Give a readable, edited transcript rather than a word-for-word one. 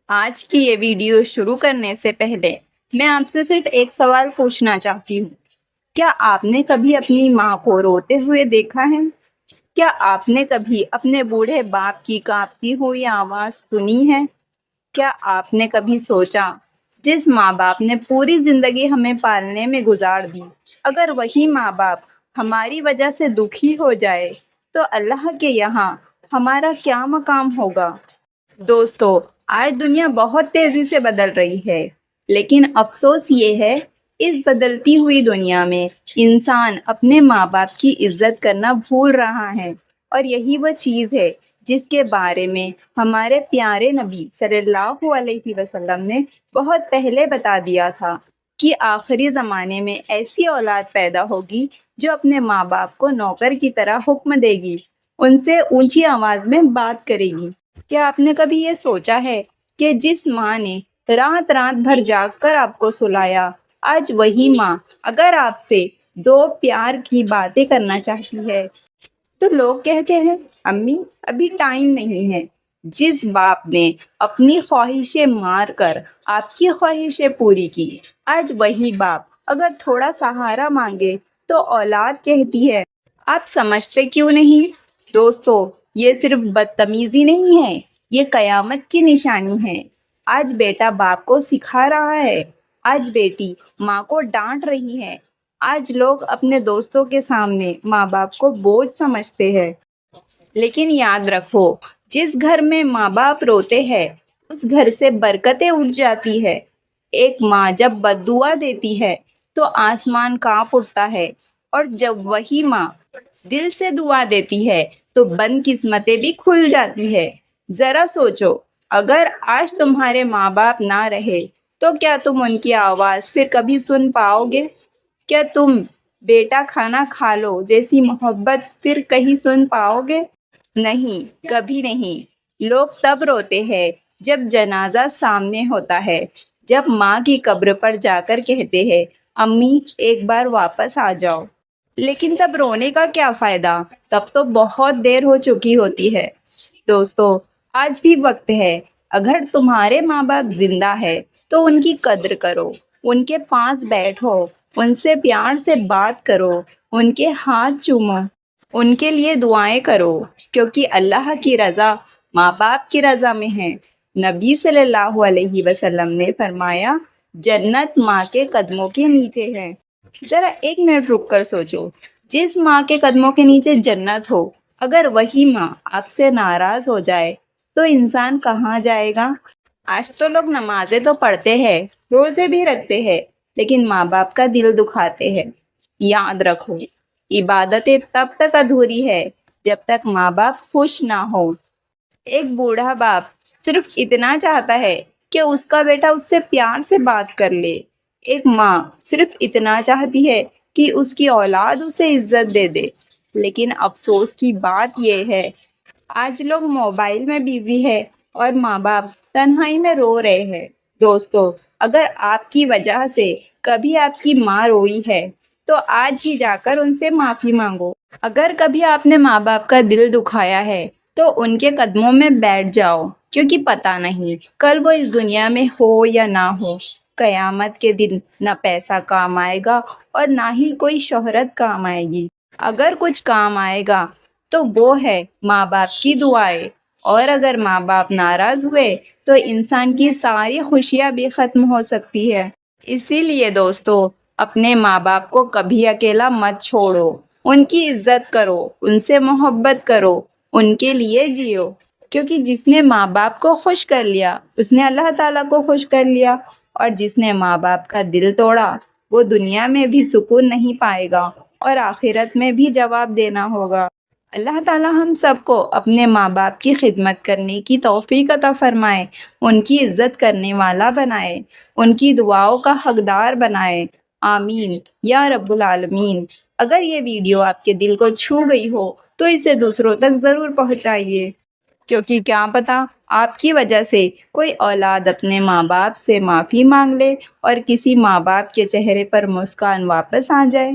آج کی یہ ویڈیو شروع کرنے سے پہلے میں آپ سے صرف ایک سوال پوچھنا چاہتی ہوں۔ کیا آپ نے کبھی اپنی ماں کو روتے ہوئے دیکھا ہے؟ کیا آپ نے کبھی اپنے بوڑھے باپ کی کانپتی ہوئی آواز سنی ہے؟ کیا آپ نے کبھی سوچا، جس ماں باپ نے پوری زندگی ہمیں پالنے میں گزار دی، اگر وہی ماں باپ ہماری وجہ سے دکھی ہو جائے تو اللہ کے یہاں ہمارا کیا مقام ہوگا؟ دوستو، آج دنیا بہت تیزی سے بدل رہی ہے، لیکن افسوس یہ ہے، اس بدلتی ہوئی دنیا میں انسان اپنے ماں باپ کی عزت کرنا بھول رہا ہے، اور یہی وہ چیز ہے جس کے بارے میں ہمارے پیارے نبی صلی اللہ علیہ وسلم نے بہت پہلے بتا دیا تھا کہ آخری زمانے میں ایسی اولاد پیدا ہوگی جو اپنے ماں باپ کو نوکر کی طرح حکم دے گی، ان سے اونچی آواز میں بات کرے گی۔ کیا آپ نے کبھی یہ سوچا ہے کہ جس ماں نے رات رات بھر جاگ کر آپ کو سلایا، آج وہی ماں اگر آپ سے دو پیار کی باتیں کرنا چاہتی ہے تو لوگ کہتے ہیں، امی ابھی ٹائم نہیں ہے۔ جس باپ نے اپنی خواہشیں مار کر آپ کی خواہشیں پوری کی، آج وہی باپ اگر تھوڑا سہارا مانگے تو اولاد کہتی ہے، آپ سمجھتے کیوں نہیں؟ دوستو، یہ صرف بدتمیزی نہیں ہے، یہ قیامت کی نشانی ہے۔ آج بیٹا باپ کو سکھا رہا ہے، آج بیٹی ماں کو ڈانٹ رہی ہے، آج لوگ اپنے دوستوں کے سامنے ماں باپ کو بوجھ سمجھتے ہیں۔ لیکن یاد رکھو، جس گھر میں ماں باپ روتے ہیں اس گھر سے برکتیں اٹھ جاتی ہے۔ ایک ماں جب بد دعا دیتی ہے تو آسمان کانپ اٹھتا ہے، اور جب وہی ماں دل سے دعا دیتی ہے تو بد قسمتیں بھی کھل جاتی ہے۔ ذرا سوچو، اگر آج تمہارے ماں باپ نہ رہے تو کیا تم ان کی آواز پھر کبھی سن پاؤ گے؟ کیا تم بیٹا کھانا کھا لو جیسی محبت پھر کہیں سن پاؤ گے؟ نہیں، کبھی نہیں۔ لوگ تب روتے ہیں جب جنازہ سامنے ہوتا ہے، جب ماں کی قبر پر جا کر کہتے ہیں، امی ایک بار واپس آ جاؤ۔ لیکن تب رونے کا کیا فائدہ؟ تب تو بہت دیر ہو چکی ہوتی ہے۔ دوستو، آج بھی وقت ہے، اگر تمہارے ماں باپ زندہ ہے تو ان کی قدر کرو، ان کے پاس بیٹھو، ان سے پیار سے بات کرو، ان کے ہاتھ چومو، ان کے لیے دعائیں کرو، کیونکہ اللہ کی رضا ماں باپ کی رضا میں ہے۔ نبی صلی اللہ علیہ وسلم نے فرمایا، جنت ماں کے قدموں کے نیچے ہے۔ ذرا ایک منٹ رک کر سوچو، جس ماں کے قدموں کے نیچے جنت ہو، اگر وہی ماں آپ سے ناراض ہو جائے تو انسان کہاں جائے گا؟ آج تو لوگ نمازیں تو پڑھتے ہیں، روزے بھی رکھتے ہیں، لیکن ماں باپ کا دل دکھاتے ہیں۔ یاد رکھو، عبادتیں تب تک ادھوری ہے جب تک ماں باپ خوش نہ ہو۔ ایک بوڑھا باپ صرف اتنا چاہتا ہے کہ اس کا بیٹا اس سے پیار سے بات کر لے۔ ایک ماں صرف اتنا چاہتی ہے کہ اس کی اولاد اسے عزت دے دے۔ لیکن افسوس کی بات یہ ہے، آج لوگ موبائل میں بزی ہے اور ماں باپ تنہائی میں رو رہے ہیں۔ دوستو، اگر آپ کی وجہ سے کبھی آپ کی ماں روئی ہے تو آج ہی جا کر ان سے معافی مانگو۔ اگر کبھی آپ نے ماں باپ کا دل دکھایا ہے تو ان کے قدموں میں بیٹھ جاؤ، کیونکہ پتہ نہیں کل وہ اس دنیا میں ہو یا نہ ہو۔ قیامت کے دن نہ پیسہ کام آئے گا اور نہ ہی کوئی شہرت کام آئے گی۔ اگر کچھ کام آئے گا تو وہ ہے ماں باپ کی دعائیں، اور اگر ماں باپ ناراض ہوئے تو انسان کی ساری خوشیاں بھی ختم ہو سکتی ہے۔ اسی لیے دوستو، اپنے ماں باپ کو کبھی اکیلا مت چھوڑو، ان کی عزت کرو، ان سے محبت کرو، ان کے لیے جیو، کیونکہ جس نے ماں باپ کو خوش کر لیا اس نے اللہ تعالیٰ کو خوش کر لیا، اور جس نے ماں باپ کا دل توڑا وہ دنیا میں بھی سکون نہیں پائے گا اور آخرت میں بھی جواب دینا ہوگا۔ اللہ تعالیٰ ہم سب کو اپنے ماں باپ کی خدمت کرنے کی توفیق عطا فرمائے، ان کی عزت کرنے والا بنائے، ان کی دعاؤں کا حقدار بنائے۔ آمین یا رب العالمین۔ اگر یہ ویڈیو آپ کے دل کو چھو گئی ہو تو اسے دوسروں تک ضرور پہنچائیے، کیونکہ کیا پتہ آپ کی وجہ سے کوئی اولاد اپنے ماں باپ سے معافی مانگ لے اور کسی ماں باپ کے چہرے پر مسکان واپس آ جائے۔